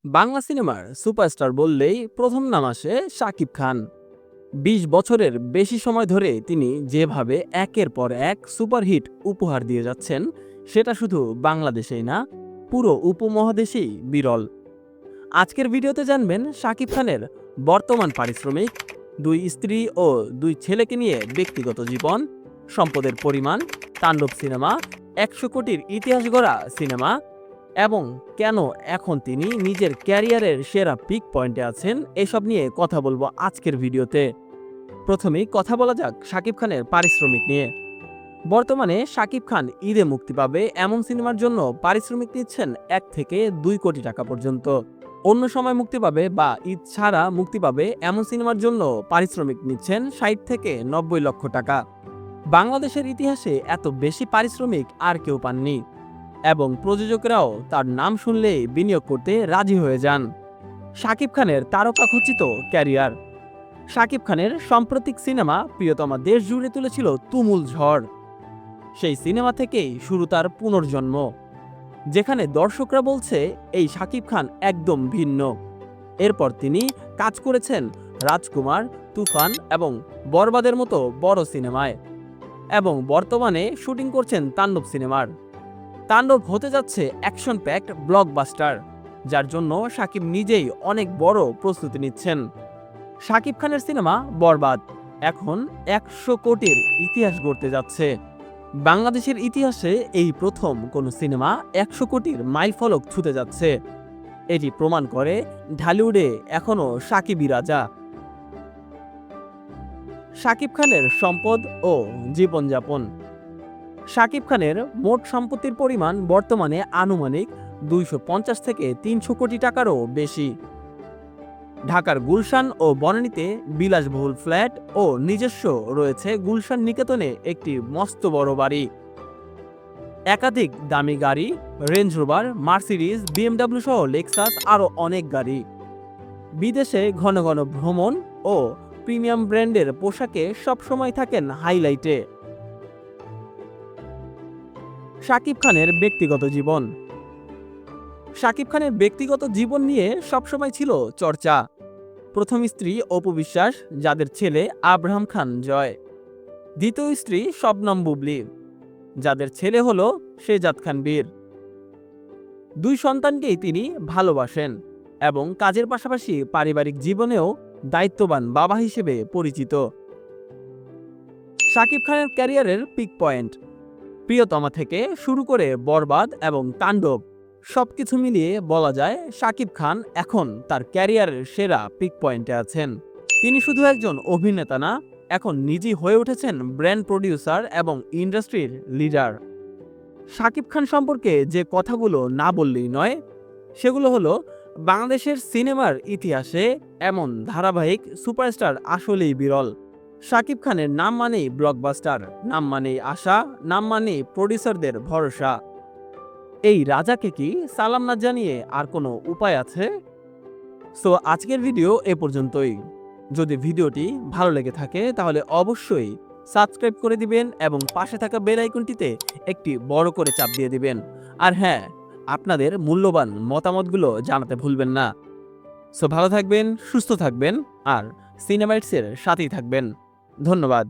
বাংলা সিনেমার সুপারস্টার বললেই প্রথম নাম আসে শাকিব খান। ২০ বছরের বেশি সময় ধরে তিনি যেভাবে একের পর এক সুপারহিট উপহার দিয়ে যাচ্ছেন, সেটা শুধু বাংলাদেশেই না, পুরো উপমহাদেশেই বিরল। আজকের ভিডিওতে জানবেন শাকিব খানের বর্তমান পারিশ্রমিক, দুই স্ত্রী ও দুই ছেলেকে নিয়ে ব্যক্তিগত জীবন, সম্পদের পরিমাণ, তাণ্ডব সিনেমা, ১০০ কোটির ইতিহাস গড়া সিনেমা এবং কেন এখন তিনি নিজের ক্যারিয়ারের সেরা পিক পয়েন্টে আছেন, এসব নিয়ে কথা বলবো আজকের ভিডিওতে। প্রথমেই কথা বলা যাক শাকিব খানের পারিশ্রমিক নিয়ে। বর্তমানে শাকিব খান ঈদে মুক্তি পাবে এমন সিনেমার জন্য পারিশ্রমিক নিচ্ছেন ১ থেকে ২ কোটি টাকা পর্যন্ত। অন্য সময় মুক্তি পাবে বা ঈদ ছাড়া মুক্তি পাবে এমন সিনেমার জন্য পারিশ্রমিক নিচ্ছেন ৬০ থেকে ৯০ লক্ষ টাকা। বাংলাদেশের ইতিহাসে এত বেশি পারিশ্রমিক আর কেউ পাননি এবং প্রযোজকরাও তার নাম শুনলেই বিনিয়োগ করতে রাজি হয়ে যান। শাকিব খানের তারকাখচিত ক্যারিয়ার। শাকিব খানের সাম্প্রতিক সিনেমা প্রিয়তমা দেশ জুড়ে তুলেছিল তুমুল ঝড়। সেই সিনেমা থেকেই শুরু তার পুনর্জন্ম, যেখানে দর্শকরা বলছে এই শাকিব খান একদম ভিন্ন। এরপর তিনি কাজ করেছেন রাজকুমার, তুফান এবং বরবাদের মতো বড় সিনেমায় এবং বর্তমানে শুটিং করছেন তাণ্ডব সিনেমার। তাণ্ডব হতে যাচ্ছে অ্যাকশন প্যাকড ব্লকবাস্টার, যার জন্য শাকিব নিজেই অনেক বড় প্রস্তুতি নিচ্ছেন। শাকিব খানের সিনেমা বরবাদ এখন ১০০ কোটির ইতিহাস গড়তে যাচ্ছে। বাংলাদেশের ইতিহাসে এই প্রথম কোনো সিনেমা ১০০ কোটির মাইলফলক ছুঁতে যাচ্ছে। এটি প্রমাণ করে ঢালিউডে এখনও শাকিবই রাজা। শাকিব খানের সম্পদ ও জীবনযাপন। শাকিব খানের মোট সম্পত্তির পরিমাণ বর্তমানে আনুমানিক ২৫০ থেকে ৩০০ কোটি টাকারও বেশি। ঢাকার গুলশান ও বনানীতে বিলাসবহুল ফ্ল্যাট ও নিজস্ব রয়েছে গুলশান নিকেতনে একটি মস্ত বড় বাড়ি, একাধিক দামি গাড়ি, রেঞ্জ রোভার, মার্সিডিজ, বিএমডব্লিউ সহ লেক্সাস আরও অনেক গাড়ি। বিদেশে ঘন ঘন ভ্রমণ ও প্রিমিয়াম ব্র্যান্ডের পোশাকে সবসময় থাকেন হাইলাইটে। শাকিব খানের ব্যক্তিগত জীবন। শাকিব খানের ব্যক্তিগত জীবন নিয়ে সবসময় ছিল চর্চা। প্রথম স্ত্রী অপু বিশ্বাস, যাদের ছেলে আব্রাহাম খান জয়। দ্বিতীয় স্ত্রী শবনম বুবলি, যাদের ছেলে হলো শেজাদ খান বীর। দুই সন্তানকেই তিনি ভালোবাসেন এবং কাজের পাশাপাশি পারিবারিক জীবনেও দায়িত্ববান বাবা হিসেবে পরিচিত। শাকিব খানের ক্যারিয়ারের পিক পয়েন্ট। প্রিয়তমা থেকে শুরু করে বরবাদ এবং তাণ্ডব, সবকিছু মিলিয়ে বলা যায় শাকিব খান এখন তার ক্যারিয়ারের সেরা পিক পয়েন্টে আছেন। তিনি শুধু একজন অভিনেতা না, এখন নিজেই হয়ে উঠেছেন ব্র্যান্ড প্রডিউসার এবং ইন্ডাস্ট্রির লিডার। শাকিব খান সম্পর্কে যে কথাগুলো না বললেই নয়, সেগুলো হলো বাংলাদেশের সিনেমার ইতিহাসে এমন ধারাবাহিক সুপারস্টার আসলেই বিরল। শাকিব খানের নাম মানেই ব্লকবাস্টার, নাম মানেই আশা, নাম মানেই প্রডিউসারদের ভরসা। এই রাজাকে কি সালাম না জানিয়ে আর কোনো উপায় আছে? সো আজকের ভিডিও এ পর্যন্তই। যদি ভিডিওটি ভালো লেগে থাকে তাহলে অবশ্যই সাবস্ক্রাইব করে দিবেন এবং পাশে থাকা বেল আইকনটিতে একটি বড় করে চাপ দিয়ে দিবেন। আর হ্যাঁ, আপনাদের মূল্যবান মতামতগুলো জানাতে ভুলবেন না। সো ভালো থাকবেন, সুস্থ থাকবেন আর সিনেমাইটসের সাথেই থাকবেন। ধন্যবাদ।